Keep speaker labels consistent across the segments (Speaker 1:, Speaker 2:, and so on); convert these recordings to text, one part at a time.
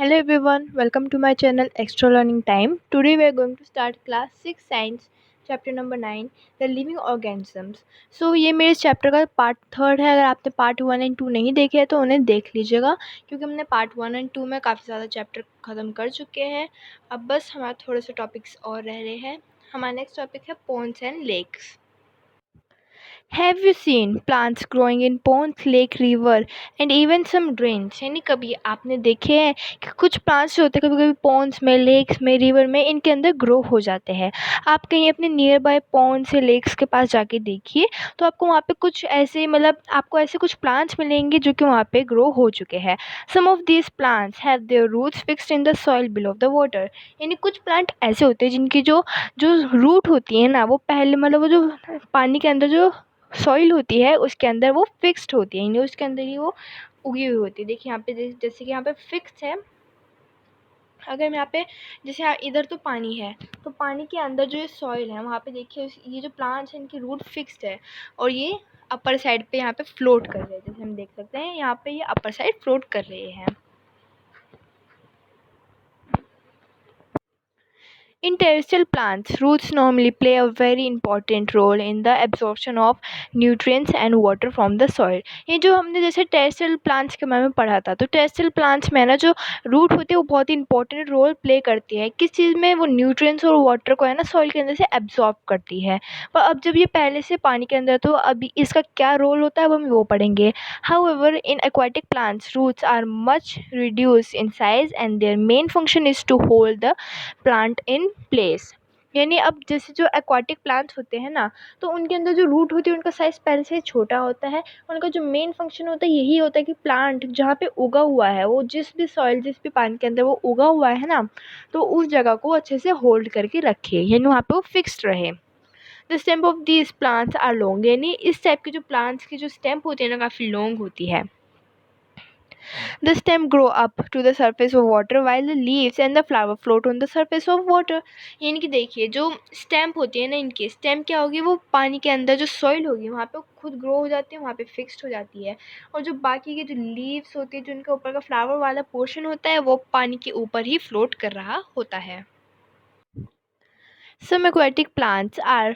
Speaker 1: Hello everyone, welcome to my channel Extra Learning Time. Today we are going to start class 6 science chapter number 9 the living organisms. So ये मेरे chapter का part third है. अगर आपने part 1 and 2 नहीं देखे हैं तो उन्हें देख लीजिएगा, क्योंकि हमने पार्ट 1 एंड 2 में काफ़ी ज़्यादा चैप्टर ख़त्म कर चुके हैं. अब बस हमारे थोड़े से टॉपिक्स और रह रहे हैं. हमारा नेक्स्ट टॉपिक है ponds and lakes. Have you seen plants growing in ponds, lake, river and even some drains? यानी कभी आपने देखे हैं कि कुछ प्लांट्स जो होते हैं कभी कभी पॉन्ड्स में, लेक्स में, रिवर में इनके अंदर ग्रो हो जाते हैं. आप कहीं अपने नियर बाय पॉन्ड्स या लेक्स के पास जाके देखिए तो आपको वहाँ पे कुछ ऐसे आपको ऐसे कुछ प्लांट्स मिलेंगे जो कि वहाँ पे ग्रो हो चुके हैं. Some of these plants have their roots fixed in the soil below the water. यानी कुछ प्लांट ऐसे होते हैं जिनकी जो जो रूट होती है ना वो पहले वो जो पानी के अंदर जो सॉइल होती है उसके अंदर वो फिक्स्ड होती है, यानी उसके अंदर ही वो उगी हुई होती है. देखिए यहाँ पे जैसे कि यहाँ पे फिक्स है. अगर मैं यहाँ पे जैसे इधर तो पानी है तो पानी के अंदर जो ये सॉइल है वहाँ पे देखिए ये जो प्लांट्स हैं इनकी रूट फिक्स्ड है और ये अपर साइड पे यहाँ पे फ्लोट कर रहे हैं. जैसे हम देख सकते हैं यहाँ पे ये अपर साइड फ्लोट कर रहे हैं. In terrestrial plants, roots normally play a very important role in the absorption of nutrients and water from the soil. ये जो हमने जैसे टेरेस्ट्रियल प्लांट्स के बारे में पढ़ा था, तो टेरेस्ट्रियल प्लांट्स में ना जो रूट होती है वो बहुत ही इंपॉर्टेंट रोल प्ले करती है. किस चीज़ में? वो न्यूट्रिएंट्स और वाटर को है ना सॉइल के अंदर से एब्जॉर्ब करती है. पर अब जब ये पहले से पानी के अंदर, तो अभी इसका क्या रोल होता है अब हम वो पढ़ेंगे. However, in aquatic plants, roots are much reduced in size and their main function is to hold the plant in place. यानी अब जैसे जो एक्वाटिक प्लांट्स होते हैं ना तो उनके अंदर जो रूट होती है उनका साइज़ पहले से ही छोटा होता है. उनका जो मेन फंक्शन होता है यही होता है कि प्लांट जहाँ पे उगा हुआ है वो जिस भी सॉइल जिस भी पानी के अंदर वो उगा हुआ है ना तो उस जगह को अच्छे से होल्ड करके रखे, यानी वहाँ पे वो फिक्स्ड रहे. The stem of these plants are long. यानी इस टाइप के जो प्लांट्स की जो स्टेम होती है ना काफ़ी लॉन्ग होती है. The stem grow up to the surface of water while the leaves and the flower float on the surface of water. यानी कि देखिए जो स्टेम होती है ना इनकी स्टेम क्या होगी, वो पानी के अंदर जो सॉइल होगी वहाँ पे खुद ग्रो हो जाती है, वहाँ पे फिक्स्ड हो जाती है. और जो बाकी के जो लीव्स होती है जो उनके ऊपर का फ्लावर वाला पोर्शन होता है वो पानी के ऊपर ही फ्लोट कर रहा होता है. Some aquatic plants are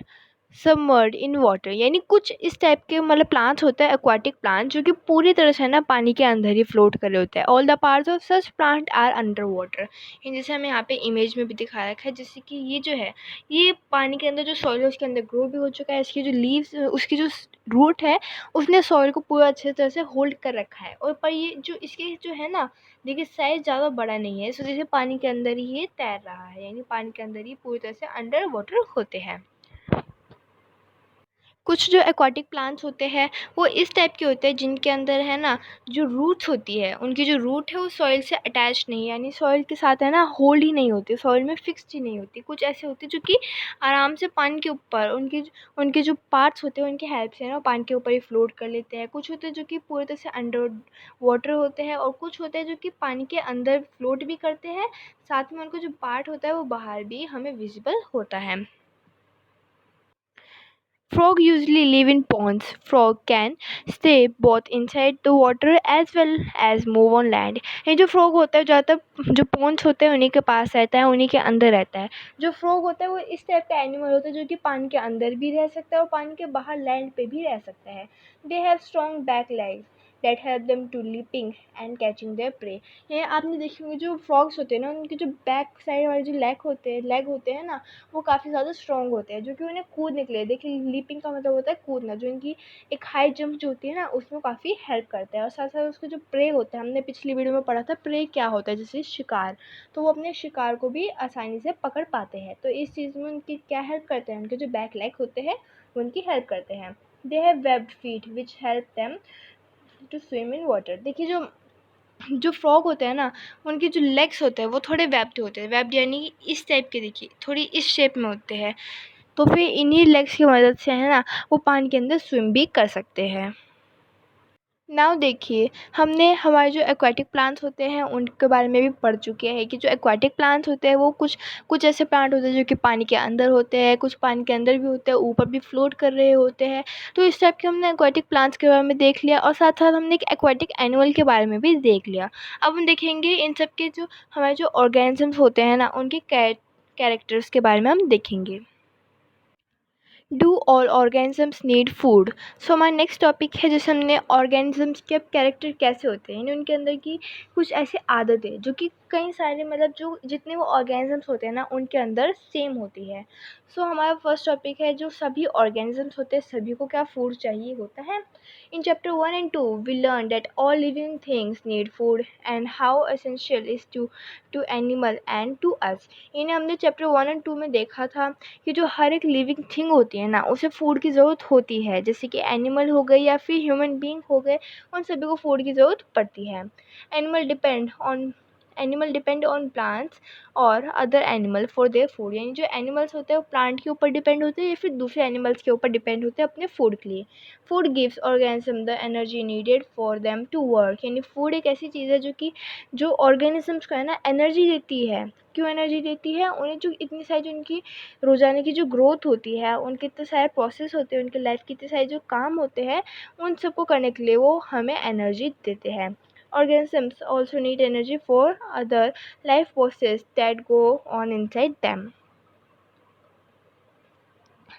Speaker 1: submerged in water. यानी कुछ इस टाइप के प्लांट्स होते हैं एक्वाटिक प्लांट जो कि पूरी तरह से ना पानी के अंदर ही फ्लोट कर रहे होते हैं. All the parts of such plant are under water. जैसे हमें यहाँ पे इमेज में भी दिखा रखा है, जैसे कि ये जो है ये पानी के अंदर जो सॉइल है उसके अंदर ग्रो भी हो चुका है. इसकी जो लीव्स उसकी जो रूट है उसने सॉइल को पूरा अच्छे तरह से होल्ड कर रखा है. और पर ये जो इसके जो है ना देखिए साइज़ ज़्यादा बड़ा नहीं है, इस वजह से पानी के अंदर ही ये तैर रहा है, यानी पानी के अंदर ही पूरी तरह से अंडर वाटर होते हैं. कुछ जो एक्वाटिक प्लांट्स होते हैं वो इस टाइप के होते हैं जिनके अंदर है ना जो रूट्स होती है उनकी जो रूट है वो सॉइल से अटैच नहीं, यानी सॉइल के साथ है ना होल्ड ही नहीं होती, सॉइल में फिक्स्ड ही नहीं होती. कुछ ऐसे होते हैं जो कि आराम से पानी के ऊपर उनके जो पार्ट्स होते हैं उनकी हेल्प से ना पानी के ऊपर ही फ्लोट कर लेते हैं. कुछ होते हैं जो कि पूरी तरह से अंडर वाटर होते हैं और कुछ होते हैं जो कि पानी के अंदर फ्लोट भी करते हैं, साथ में उनका जो पार्ट होता है वो बाहर भी हमें विजिबल होता है. Frog usually live in ponds. Frog can stay both inside the water as well as move on land. ये जो frog होता है ज़्यादातर जो ponds होते हैं उन्हीं के पास रहता है, उन्हीं के अंदर रहता है. जो frog होता है वो इस टाइप का एनिमल होता है जो कि पानी के अंदर भी रह सकता है और पानी के बाहर लैंड पे भी रह सकता है. They have strong back legs that help them to leaping and catching their prey. ये आपने देखे होंगे जो फ्रॉग्स होते हैं ना उनके जो बैक साइड वाले जो लेग होते हैं ना वो काफ़ी ज़्यादा स्ट्रॉन्ग होते हैं जो कि उन्हें कूदने के लिए, देखिए लीपिंग का मतलब होता है कूदना, जो इनकी एक हाई जंप जो होती है ना उसमें काफ़ी हेल्प करता है. और साथ साथ उसके जो प्रे होता है, हमने पिछली वीडियो में पढ़ा था प्रे क्या होता है, जैसे शिकार, तो वो अपने शिकार को भी आसानी से पकड़ पाते हैं. तो इस चीज़ में उनकी क्या हेल्प करते हैं, उनके जो बैक लेग होते हैं वो उनकी हेल्प करते हैं. They have webbed feet which help them to swim in water. देखिए जो फ्रॉग होते हैं ना उनके जो लेग्स होते हैं वो थोड़े वेब्ड होते हैं. वेब्ड यानी कि इस टाइप के, देखिए थोड़ी इस शेप में होते हैं, तो फिर इन्हीं लेग्स की मदद से है ना वो पानी के अंदर स्विम भी कर सकते हैं. नाउ देखिए, हमने हमारे जो एक्वाटिक प्लांट्स होते हैं उनके बारे में भी पढ़ चुके हैं कि जो एक्वाटिक प्लांट्स होते हैं वो कुछ कुछ ऐसे प्लांट होते हैं जो कि पानी के अंदर होते हैं, कुछ पानी के अंदर भी होते हैं, ऊपर भी फ्लोट कर रहे होते हैं। तो इस टाइप के हमने एक्वाटिक प्लांट्स के बारे में देख लिया और साथ साथ हमने एक एक्वाटिक एनिमल के बारे में भी देख लिया। अब हम देखेंगे इन सब के जो हमारे जो ऑर्गेनिजम्स होते हैं ना, उनके कैरेक्टर्स के बारे में हम देखेंगे। Do all organisms need food? So हमारा नेक्स्ट टॉपिक है जैसे हमने ऑर्गेनिजम्स के कैरेक्टर कैसे होते हैं, यानी उनके अंदर की कुछ ऐसी आदतें जो कि कई सारे मतलब जो जितने वो ऑर्गेनिजम्स होते हैं ना उनके अंदर सेम होती है। सो हमारा फर्स्ट टॉपिक है जो सभी ऑर्गेनिजम्स होते हैं सभी को क्या फूड चाहिए होता है। In chapter 1 and 2 we learn that all living things need food and how essential is to animal and to us। इन्हें हमने चैप्टर 1 and 2 में देखा था कि जो हर एक लिविंग थिंग होती है ना उसे फूड की ज़रूरत होती है, जैसे कि एनिमल हो गए या फिर ह्यूमन बीइंग हो गए, उन सभी को फूड की ज़रूरत पड़ती है। Animal depend on animal depend on plants और other animal for their food, यानी जो एनिमल्स होते हैं वो प्लांट के ऊपर डिपेंड होते हैं या फिर दूसरे एनिमल्स के ऊपर डिपेंड होते हैं अपने फूड के लिए। Food gives organism the energy needed for them to work, यानी फूड एक ऐसी चीज़ है जो कि जो ऑर्गेनिजम्स को है ना एनर्जी देती है। क्यों एनर्जी देती है? उन्हें जो इतनी सारी जो उनकी रोज़ाना की जो ग्रोथ होती है, उनके इतने सारे प्रोसेस होते हैं, उनके लाइफ के इतने सारे जो काम होते हैं, उन सबको करने के लिए वो हमें एनर्जी देते हैं। Organisms also need energy for other life forces that go on inside them.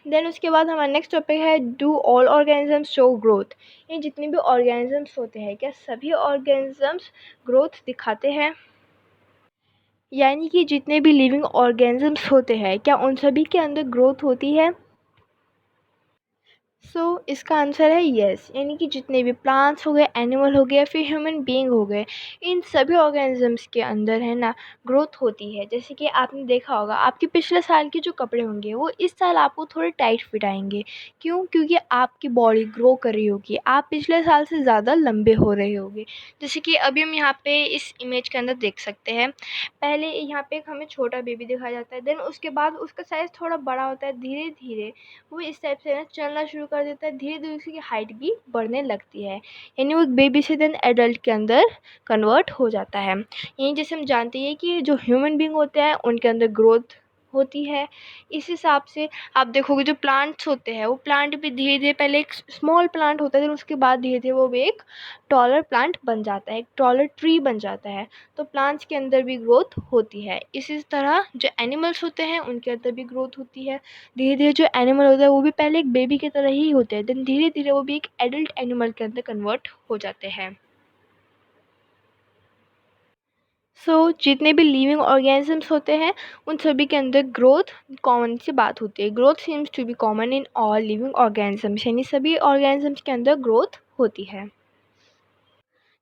Speaker 1: Then उसके बाद हमारा नेक्स्ट टॉपिक है do all organisms show growth? ये जितने भी ऑर्गेनिजम्स होते हैं क्या सभी ऑर्गेनिजम्स ग्रोथ दिखाते हैं? यानी कि जितने भी लिविंग ऑर्गेनिजम्स होते हैं क्या उन सभी के अंदर ग्रोथ होती है? इसका आंसर है येस, यानी कि जितने भी प्लांट्स हो गए, एनिमल हो गए या फिर ह्यूमन बीइंग हो गए, इन सभी ऑर्गेनिजम्स के अंदर है ना ग्रोथ होती है। जैसे कि आपने देखा होगा आपके पिछले साल के जो कपड़े होंगे वो इस साल आपको थोड़े टाइट फिट आएंगे। क्यों? क्योंकि आपकी बॉडी ग्रो कर रही होगी, आप पिछले साल से ज़्यादा लंबे हो रहे होंगे। जैसे कि अभी हम यहाँ पे इस इमेज के अंदर देख सकते हैं, पहले यहाँ पे एक हमें छोटा बेबी दिखाया जाता है, देन उसके बाद उसका साइज़ थोड़ा बड़ा होता है, धीरे धीरे वो इस टाइप से ना चलना शुरू कर देता है, धीरे धीरे उसकी हाइट भी बढ़ने लगती है, यानी वो एक बेबी से देन एडल्ट के अंदर कन्वर्ट हो जाता है। यही जैसे हम जानते हैं कि जो ह्यूमन बींग होते हैं उनके अंदर ग्रोथ होती है। इस हिसाब से आप देखोगे जो प्लांट्स होते हैं वो प्लांट भी धीरे धीरे पहले एक स्मॉल प्लांट होता है, फिर उसके बाद धीरे धीरे वो भी एक टॉलर प्लांट बन जाता है, एक टॉलर ट्री बन जाता है। तो प्लांट्स के अंदर भी ग्रोथ होती है। इसी तरह जो एनिमल्स होते हैं उनके अंदर भी ग्रोथ होती है। धीरे धीरे जो एनिमल होता है वो भी पहले एक बेबी की तरह ही होते हैं, देन धीरे धीरे वो भी एक एडल्ट एनिमल के अंदर कन्वर्ट हो जाते हैं। जितने भी लिविंग ऑर्गेनिजम्स होते हैं उन सभी के अंदर ग्रोथ कॉमन सी बात होती है। Growth seems to be common in all living organisms, यानी सभी ऑर्गेनिजम्स के अंदर ग्रोथ होती है।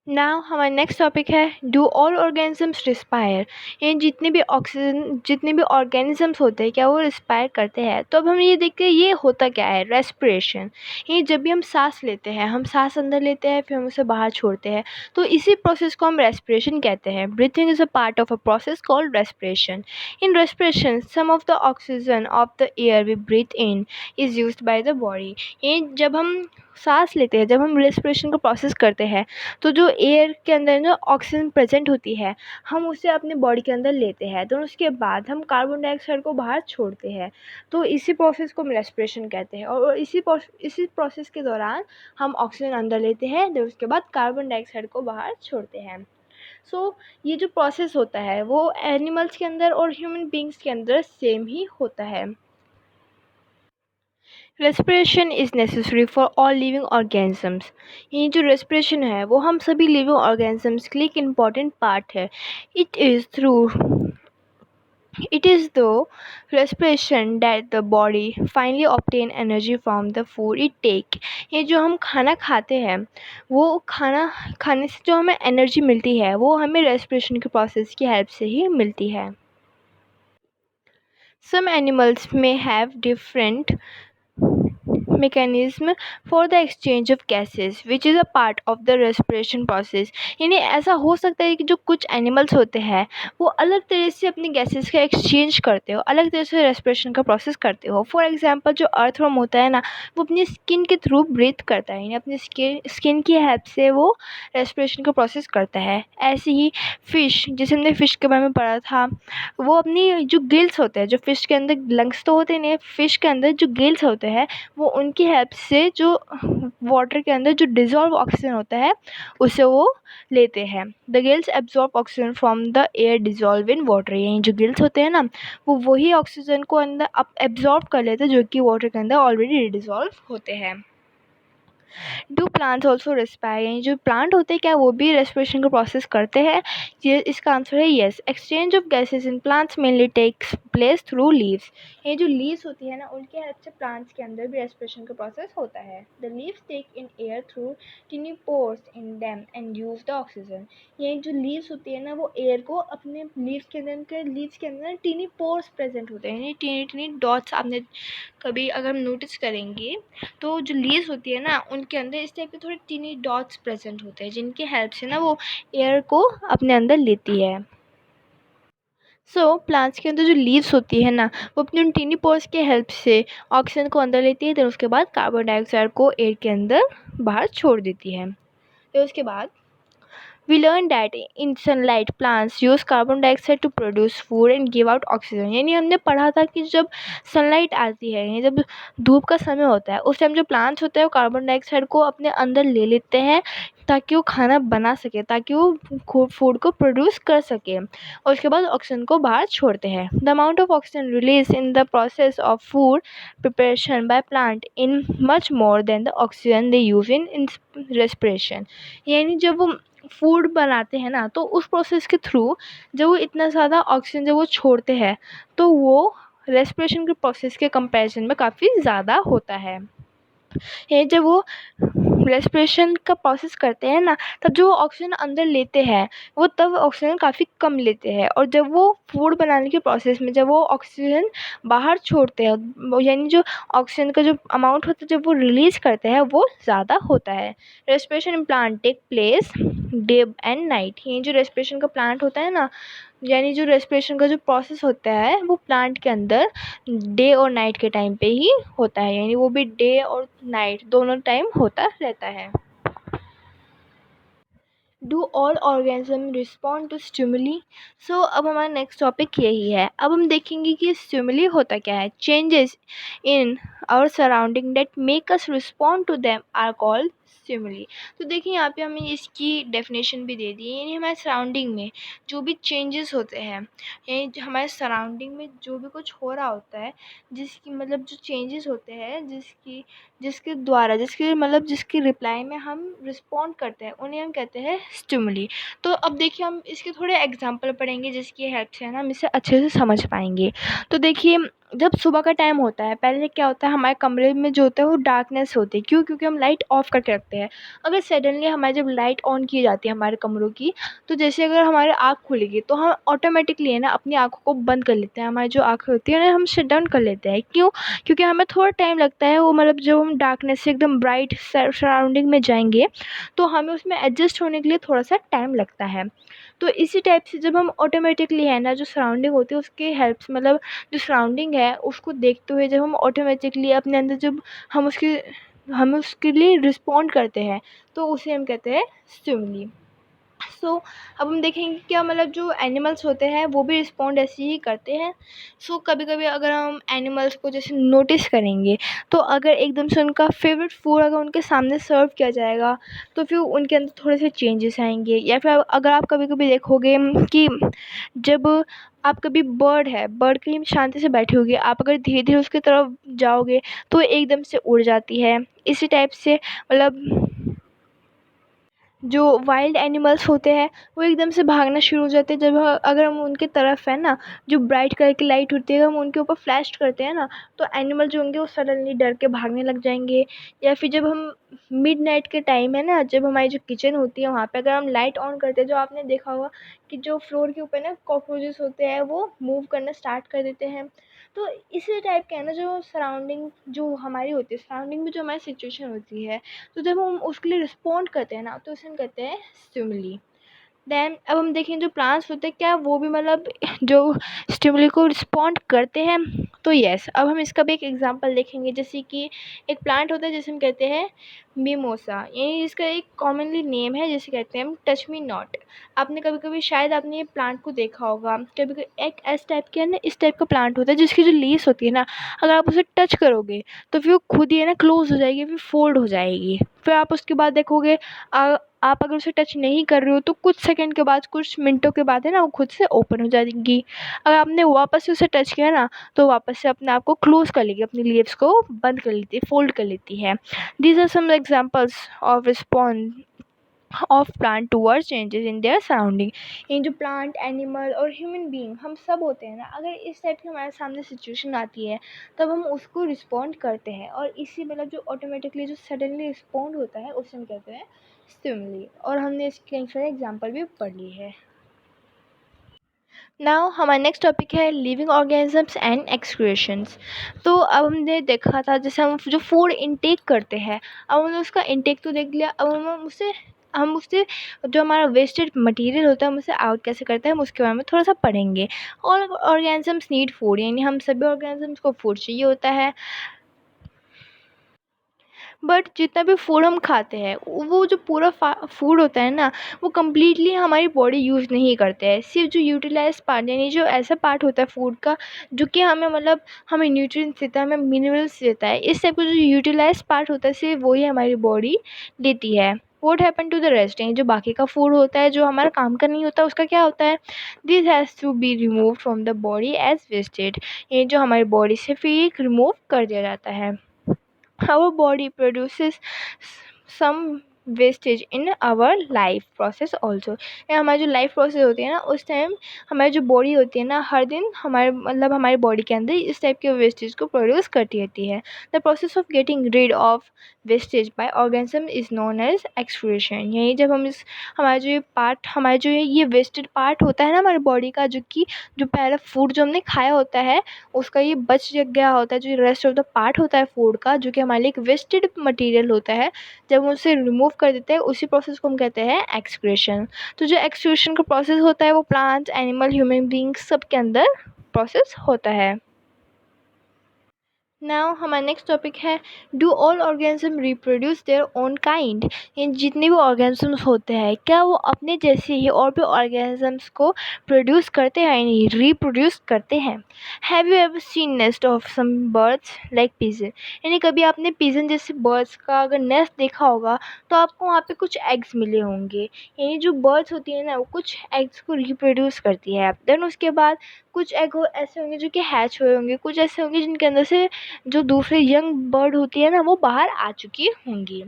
Speaker 1: नाउ हमारा नेक्स्ट टॉपिक है डू ऑल ऑर्गेनिजम्स रिस्पायर? ये जितने भी ऑक्सीजन जितने भी ऑर्गेनिजम्स होते हैं क्या वो रिस्पायर करते हैं? तो अब हम ये देखते हैं ये होता क्या है, रेस्पिरेशन। ये जब भी हम सांस लेते हैं, हम सांस अंदर लेते हैं फिर हम उसे बाहर छोड़ते हैं, तो इसी प्रोसेस को हम रेस्पिरेशन कहते हैं। Breathing is a part of a process called respiration. In respiration some of the oxygen of the air we breathe in is used by the body. ये जब हम सांस लेते हैं, जब हम रेस्पिरेशन को प्रोसेस करते हैं, तो जो एयर के अंदर जो ऑक्सीजन प्रेजेंट होती है हम उसे अपने बॉडी के अंदर लेते हैं, तो उसके बाद हम कार्बन डाइऑक्साइड को बाहर छोड़ते हैं। तो इसी प्रोसेस को हम रेस्पिरेशन कहते हैं, और इसी प्रोसेस के दौरान हम ऑक्सीजन अंदर लेते हैं, तो उसके बाद कार्बन डाइऑक्साइड को बाहर छोड़ते हैं। ये जो प्रोसेस होता है वो एनिमल्स के अंदर और ह्यूमन बींग्स के अंदर सेम ही होता है। Respiration is necessary for all living organisms. ये जो रेस्पिरेशन है वो हम सभी लिविंग ऑर्गेनिजम्स के लिए एक इम्पॉर्टेंट पार्ट है। It is through It is through respiration that the body finally obtain energy from the food it take। ये जो हम खाना खाते हैं वो खाना खाने से जो हमें एनर्जी मिलती है वो हमें रेस्पिरेशन के प्रोसेस की हेल्प से ही मिलती है। Some animals may have different mechanism for the exchange of gases which is a part of the respiration process। यानी ऐसा हो सकता है कि जो कुछ एनिमल्स होते हैं वो अलग तरह से अपनी गैसेस का एक्सचेंज करते हो, अलग तरह से रेस्पिरेशन का प्रोसेस करते हो। फॉर एग्जांपल जो अर्थवर्म होता है ना, वो अपनी स्किन के थ्रू ब्रीथ करता है, यानी अपनी स्किन की हेल्प से वो रेस्पिरेशन का प्रोसेस करता है। ऐसे ही फ़िश, जैसे हमने फ़िश के बारे में पढ़ा था, वो अपनी जो गिल्स होते हैं, जो फ़िश के अंदर लंग्स तो होते नहीं, फ़िश के अंदर जो गिल्स होते हैं वो उनकी हेल्प से जो वाटर के अंदर जो डिज़ोल्व ऑक्सीजन होता है उसे वो लेते हैं। The gills absorb oxygen from the air dissolve in water. यानी जो गिल्स होते हैं ना, वो वही ऑक्सीजन को अंदर एब्जॉर्ब कर लेते हैं जो कि वाटर के अंदर ऑलरेडी डिज़ोल्व होते हैं। डू प्लांट्स ऑल्सो रेस्पायर, यानी जो प्लांट होते हैं क्या वो भी रेस्पिरेशन का प्रोसेस करते हैं? ये इसका आंसर है yes. Exchange of gases in plants mainly takes place through leaves. ये जो लीव्स होती है ना, उनके हेल्प से प्लांट्स के अंदर भी रेस्पिरेशन का प्रोसेस होता है। The leaves take in air through tiny pores in them and use the oxygen. ये जो लीव्स होती है ना, वो एयर को अपने लीव्स के अंदर टीनी पोर्स प्रेजेंट होते हैं, यानी टीनी टीनी डॉट्स। आपने कभी अगर हम नोटिस करेंगे तो जो लीव्स होती है ना, उनके अंदर इस टाइप के थोड़े टीनी डॉट्स प्रेजेंट होते हैं जिनकी हेल्प से ना वो एयर को अपने अंदर लेती है। प्लांट्स के अंदर जो लीव्स होती है ना, वो अपनी उन टीनी पोर्स के हेल्प से ऑक्सीजन को अंदर लेती है, फिर उसके बाद कार्बन डाइऑक्साइड को एयर के अंदर बाहर छोड़ देती है। फिर उसके बाद we learned that in sunlight plants use carbon dioxide to produce food and give out oxygen। यानी हमने पढ़ा था कि जब सनलाइट आती है, यानी जब धूप का समय होता है, उस टाइम जो प्लांट्स होते हैं वो कार्बन डाइऑक्साइड को अपने अंदर ले लेते हैं ताकि वो खाना बना सके, ताकि वो फूड को प्रोड्यूस कर सके, और उसके बाद ऑक्सीजन को बाहर छोड़ते हैं। The amount of oxygen release in the process of food preparation by plant in much more than the oxygen they use in respiration. यानी जब वो फूड बनाते हैं ना, तो उस प्रोसेस के थ्रू जब वो इतना ज़्यादा ऑक्सीजन जब वो छोड़ते हैं तो वो रेस्पिरेशन के प्रोसेस के कंपैरिजन में काफ़ी ज़्यादा होता है। ये जब वो रेस्पिरेशन का प्रोसेस करते हैं ना, तब जो ऑक्सीजन अंदर लेते हैं वो तब ऑक्सीजन काफ़ी कम लेते हैं, और जब वो फूड बनाने के प्रोसेस में जब वो ऑक्सीजन बाहर छोड़ते हैं, यानी जो ऑक्सीजन का जो अमाउंट होता है जब वो रिलीज़ करते हैं वो ज़्यादा होता है। Respiration in plant take place day and night. ये जो रेस्पिरेशन का प्लांट होता है ना, यानी जो रेस्पिरेशन का जो प्रोसेस होता है वो प्लांट के अंदर डे और नाइट के टाइम पे ही होता है, यानी वो भी डे और नाइट दोनों टाइम होता रहता है। Do all organism respond to stimuli? अब हमारा नेक्स्ट टॉपिक यही है। अब हम देखेंगे कि स्टिमुली होता क्या है। Changes in our surrounding that make us respond to them are called stimuli. तो देखिए यहाँ पे हमें इसकी डेफिनेशन भी दे दी है, यानी हमारे सराउंडिंग में जो भी चेंजेस होते हैं, यानी हमारे सराउंडिंग में जो भी कुछ हो रहा होता है, जिसकी मतलब जो चेंजेस होते हैं, जिसके द्वारा जिसकी रिप्लाई में हम रिस्पॉन्ड करते हैं, उन्हें हम कहते हैं स्टिमुली। तो अब देखिए हम इसके थोड़े एग्जांपल पढ़ेंगे जिसकी हेल्प से ना हम इसे अच्छे से समझ पाएंगे। तो देखिए जब सुबह का टाइम होता है, पहले क्या होता है, हमारे कमरे में जो होता है वो डार्कनेस होती है। क्यों? क्योंकि हम लाइट ऑफ करके रखते हैं। अगर सडनली हमारी जब लाइट ऑन की जाती है हमारे कमरों की, तो जैसे अगर हमारी आँख खुलेगी तो हम ऑटोमेटिकली है ना अपनी आँखों को बंद कर लेते हैं। हमारी जो आँखें होती है ना, हम शट डाउन कर लेते हैं। क्यों? क्योंकि हमें थोड़ा टाइम लगता है, वो जब हम डार्कनेस से एकदम ब्राइट सराउंडिंग में जाएंगे तो हमें उसमें एडजस्ट होने के लिए थोड़ा सा टाइम लगता है। तो इसी टाइप से जब हम ऑटोमेटिकली है ना, जो सराउंडिंग होती है उसके हेल्प से, जो सराउंडिंग है उसको देखते हुए जब हम ऑटोमेटिकली अपने अंदर जब हम उसके लिए रिस्पॉन्ड करते हैं, तो उसे हम कहते हैं स्टिमुली। अब हम देखेंगे क्या जो एनिमल्स होते हैं वो भी रिस्पॉन्ड ऐसे ही करते हैं। कभी कभी अगर हम एनिमल्स को जैसे नोटिस करेंगे, तो अगर एकदम से उनका फेवरेट फूड अगर उनके सामने सर्व किया जाएगा तो फिर उनके अंदर थोड़े से चेंजेस आएंगे। या फिर अगर आप कभी कभी देखोगे कि जब आप कभी बर्ड कहीं शांति से बैठी होगी, आप अगर धीरे धीरे उसकी तरफ जाओगे तो एकदम से उड़ जाती है। इसी टाइप से जो वाइल्ड एनिमल्स होते हैं वो एकदम से भागना शुरू हो जाते हैं। जब अगर हम उनके तरफ है ना, जो ब्राइट कलर की लाइट होती है हम उनके ऊपर फ्लैश करते हैं ना, तो एनिमल जो होंगे वो सडनली डर के भागने लग जाएंगे। या फिर जब हम मिडनाइट के टाइम है ना, जब हमारी जो किचन होती है वहाँ पे अगर हम लाइट ऑन करते हैं, जो आपने देखा होगा कि जो फ्लोर के ऊपर ना कॉकरोचेस होते हैं वो मूव करना स्टार्ट कर देते हैं। तो इसी टाइप का है ना, जो सराउंडिंग जो हमारी होती है, सराउंडिंग में जो हमारी सिचुएशन होती है, तो जब हम उसके लिए रिस्पॉन्ड करते हैं ना, तो उसे हम कहते हैं स्टिमुली। देन अब हम देखें जो प्लांट्स होते हैं, क्या वो भी मतलब जो स्टिमुली को रिस्पॉन्ड करते हैं? तो यस, अब हम इसका भी एक एग्जांपल देखेंगे। जैसे कि एक प्लांट होता है जिसे हम कहते हैं मिमोसा, यानी इसका एक कॉमनली नेम है जिसे कहते हैं हम टच मी नॉट। आपने कभी कभी शायद आपने ये प्लांट को देखा होगा, कभी कभी एक इस टाइप के है ना, इस टाइप का प्लांट होता है जिसकी जो लीव्स होती है ना, अगर आप उसे टच करोगे तो फिर वो खुद ही है ना क्लोज हो जाएगी, फिर फोल्ड हो जाएगी। फिर आप उसके बाद देखोगे आप अगर उसे टच नहीं कर रहे हो तो कुछ सेकंड के बाद, कुछ मिनटों के बाद है ना, वो खुद से ओपन हो जाएगी। अगर आपने वापस से उसे टच किया ना, तो वापस से अपने आप को क्लोज कर लेगी, अपनी लीव्स को बंद कर लेती है, फोल्ड कर लेती है। These are some examples of respond of plant towards changes in their surrounding. ये जो प्लांट, एनिमल और ह्यूमन बीइंग हम सब होते हैं ना, अगर इस टाइप की हमारे सामने सिचुएशन आती है तब हम उसको रिस्पॉन्ड करते हैं, और इसी मतलब जो ऑटोमेटिकली जो सडनली रिस्पॉन्ड होता है उसे हम कहते हैं स्टिमुली। और हमने इसके कई सारे एग्जाम्पल भी पढ़ लिए हैं। नाउ हमारा नेक्स्ट टॉपिक है लिविंग ऑर्गेनिजम्स एंड एक्सक्रीशंस। तो अब हमने देखा था जैसे हम जो फूड इनटेक करते हैं, अब हमने उसका इनटेक तो देख लिया, अब हम उससे जो हमारा वेस्टेड मटेरियल होता है हम उसे आउट कैसे करते हैं, हम उसके बारे में थोड़ा सा पढ़ेंगे। और ऑर्गेनिजम्स नीड फूड, यानी हम सभी ऑर्गेनिजम्स को फूड चाहिए होता है। बट जितना भी फूड हम खाते हैं, वो जो पूरा फूड होता है ना, वो कम्प्लीटली हमारी बॉडी यूज़ नहीं करते हैं। सिर्फ जो यूटिलाइज पार्ट, यानी जो ऐसा पार्ट होता है फूड का जो कि हमें मतलब हमें न्यूट्रिएंट्स देता है, हमें मिनरल्स देता है, इस टाइप का जो यूटिलाइज पार्ट होता है सिर्फ वही हमारी बॉडी देती है। What happen to the rest, यानी जो बाकी का फूड होता है जो हमारा काम का नहीं होता, उसका क्या होता है? This has to be remove from the body as wasted, ये जो हमारी बॉडी से फिर रिमूव कर दिया जाता है। Our body produces some wastage in our life process also. हमारी जो लाइफ प्रोसेस होती है ना, उस टाइम हमारी जो बॉडी होती है ना, हर दिन हमारे मतलब हमारी बॉडी के अंदर इस टाइप के वेस्टेज को प्रोड्यूस करती रहती है। The process of getting rid of wastage by organism is known as excretion. यही जब हम इस हमारा जो ये पार्ट, हमारा जो ये वेस्टेड पार्ट होता है ना हमारी बॉडी का, जो कि जो पहला फूड जो हमने खाया होता है उसका ये बच गया होता है, जो रेस्ट ऑफ द पार्ट होता है फूड का, जो कि हमारे लिए एक वेस्टेड मटेरियल होता है, जब हम उसे रिमूव कर देते हैं उसी प्रोसेस को हम कहते हैं एक्सक्रीशन। तो जो एक्सक्रीशन का प्रोसेस होता है वो प्लांट्स, एनिमल, ह्यूमन बींग्स सब के अंदर प्रोसेस होता है। नाउ हमारा नेक्स्ट टॉपिक है do all organism reproduce their own kind. ये जितने भी ऑर्गेनिजम्स होते हैं क्या वो अपने जैसे ही और भी ऑर्गेनिजम्स को प्रोड्यूस करते हैं, यानी रिप्रोड्यूस करते हैं? Have you ever seen nest of some birds like pigeon, यानी कभी आपने पिजन जैसे बर्ड्स का अगर नेस्ट देखा होगा तो आपको वहाँ पे कुछ एग्स मिले होंगे। यानी जो बर्ड्स होती है ना वो कुछ एग्स को रिप्रोड्यूस करती है, देन उसके बाद कुछ एग ऐसे होंगे जो कि हैच हुए होंगे, कुछ ऐसे होंगे जिनके अंदर से जो दूसरे यंग बर्ड होती है ना वो बाहर आ चुकी होंगी।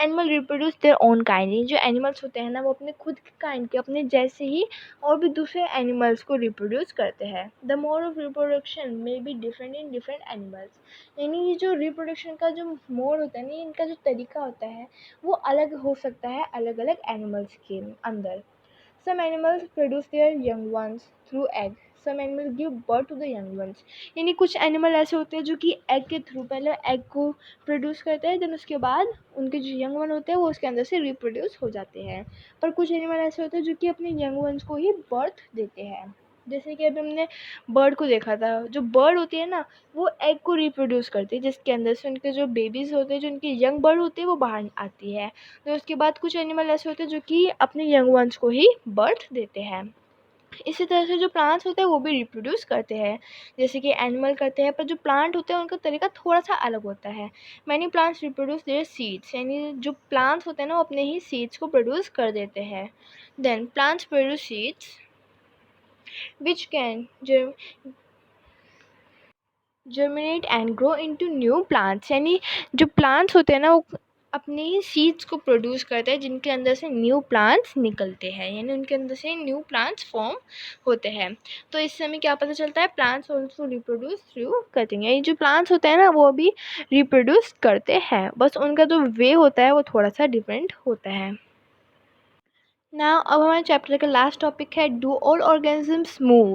Speaker 1: Animal reproduce their own kind, जो एनिमल्स होते हैं ना वो अपने खुद के काइंड के, अपने जैसे ही और भी दूसरे एनिमल्स को रिप्रोड्यूस करते हैं। The mode of reproduction may be different in different animals, यानी ये जो रिप्रोडक्शन का जो मोड होता है ना, इनका जो तरीका होता है वो अलग हो सकता है अलग अलग एनिमल्स के अंदर। Some animals produce their young ones through egg. Some animals give birth to the young ones. यानी कुछ एनिमल ऐसे होते हैं जो कि एग के थ्रू पहले एग को प्रोड्यूस करते हैं, देन उसके बाद उनके जो यंग वन होते हैं वो उसके अंदर से रिप्रोड्यूस हो जाते हैं। पर कुछ एनिमल ऐसे होते हैं जो कि अपने यंग वंस को ही बर्थ देते हैं। जैसे कि अभी हमने बर्ड को देखा था, जो बर्ड होती है ना वो एग को रिप्रोड्यूस करती है जिसके अंदर से उनके जो बेबीज़ होते हैं, जो उनके यंग बर्ड होते हैं वो बाहर आती है। तो उसके बाद कुछ एनिमल ऐसे होते हैं जो कि अपने यंग वंस को ही बर्थ देते हैं। इसी तरह से जो प्लांट्स होते हैं वो भी रिप्रोड्यूस करते हैं जैसे कि एनिमल करते हैं, पर जो प्लांट होते हैं उनका तरीका थोड़ा सा अलग होता है। Many plants reproduce their seeds, यानी जो प्लांट्स होते हैं ना वो अपने ही सीड्स को प्रोड्यूस कर देते हैं। Then plants produce seeds which can germinate and grow into new plants, यानी जो प्लांट्स होते हैं ना वो अपने ही सीड्स को प्रोड्यूस करते हैं जिनके अंदर से न्यू प्लांट्स निकलते हैं, यानी उनके अंदर से न्यू प्लांट्स फॉर्म होते हैं। तो इससे हमें क्या पता चलता है? Plants also reproduce through cutting, यानी जो प्लांट्स होते हैं ना वो भी रिप्रोड्यूस करते हैं, बस उनका जो वे होता है वो थोड़ा सा डिफरेंट होता है। ना अब हमारे चैप्टर का लास्ट टॉपिक है, डू ऑल ऑर्गेनिजम्स मूव।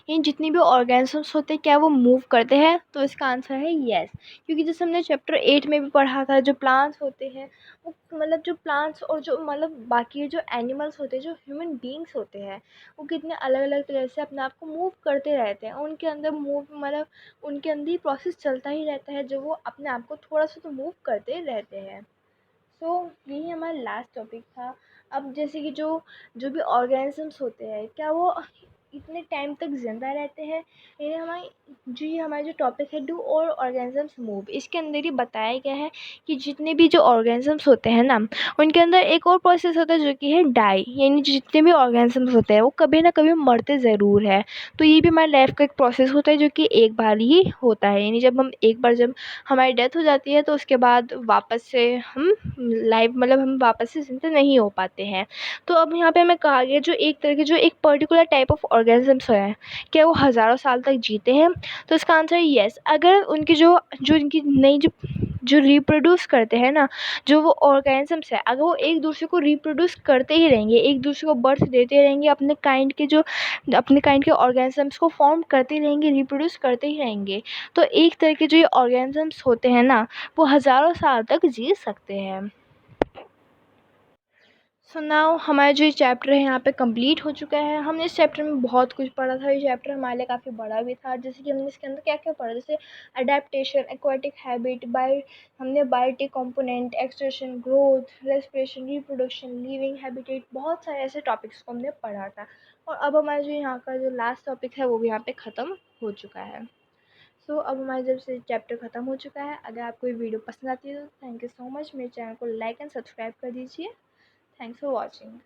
Speaker 1: यानी जितनी भी ऑर्गेनिजम्स होते हैं क्या वो मूव करते हैं, तो इसका आंसर है येस। क्योंकि जैसे हमने चैप्टर 8 में भी पढ़ा था, जो प्लांट्स होते हैं वो मतलब जो प्लांट्स और जो मतलब बाकी जो एनिमल्स होते हैं, जो ह्यूमन बींग्स होते हैं, वो कितने अलग अलग तरह से अपने आप को मूव करते रहते हैं। उनके अंदर मूव मतलब उनके अंदर ही प्रोसेस चलता ही रहता है, जो वो अपने आप को थोड़ा सा तो मूव करते रहते हैं। सो यही हमारा लास्ट टॉपिक था। अब जैसे कि जो जो भी ऑर्गेनिजम्स होते हैं क्या वो इतने टाइम तक ज़िंदा रहते हैं, ये हमारी जो ये हमारा जो टॉपिक है, डू ऑल ऑर्गेनिजम्स मूव, इसके अंदर ही बताया गया है कि जितने भी जो ऑर्गेनिजम्स होते हैं ना, उनके अंदर एक और प्रोसेस होता है जो कि है डाई। यानी जितने भी ऑर्गेनिजम्स होते हैं वो कभी ना कभी मरते ज़रूर है। तो ये भी हमारी लाइफ का एक प्रोसेस होता है जो कि एक बार ही होता है। यानी जब हम एक बार जब हमारी डेथ हो जाती है तो उसके बाद वापस से हम लाइव मतलब हम वापस से ज़िंदा नहीं हो पाते हैं। तो अब यहाँ पे हमें कहा गया जो एक तरह के जो एक पर्टिकुलर टाइप ऑफ ऑर्गेनिजम्स हैं, क्या वो हज़ारों साल तक जीते हैं, तो इसका आंसर है येस। अगर उनकी जो जो इनकी नई जो जो रिप्रोड्यूस करते हैं ना, जो वो ऑर्गेनिजम्स है, अगर वो एक दूसरे को रिप्रोड्यूस करते ही रहेंगे, एक दूसरे को बर्थ देते रहेंगे, अपने काइंड के ऑर्गेनिजम्स को फॉर्म करते रहेंगे, रिप्रोड्यूस करते ही रहेंगे, तो एक तरह के जो ये ऑर्गेनिजम्स होते हैं ना, वो हज़ारों साल तक जी सकते हैं। सो नाउ हमारा जो चैप्टर है यहाँ पे कंप्लीट हो चुका है। हमने इस चैप्टर में बहुत कुछ पढ़ा था। ये चैप्टर हमारे लिए काफ़ी बड़ा भी था। जैसे कि हमने इसके अंदर क्या क्या पढ़ा, जैसे अडेप्टेशन, एक्वाटिक हैबिट, हमने biotic component, excretion, growth, respiration, reproduction, living habitat, बहुत सारे ऐसे टॉपिक्स को हमने पढ़ा था। और अब हमारा जो यहाँ का जो लास्ट टॉपिक है वो भी यहाँ पे ख़त्म हो चुका है। सो अब हमारा जब से चैप्टर ख़त्म हो चुका है। अगर आपको ये वीडियो पसंद आती है तो थैंक यू सो मच, मेरे चैनल को लाइक एंड सब्सक्राइब कर दीजिए। Thanks for watching.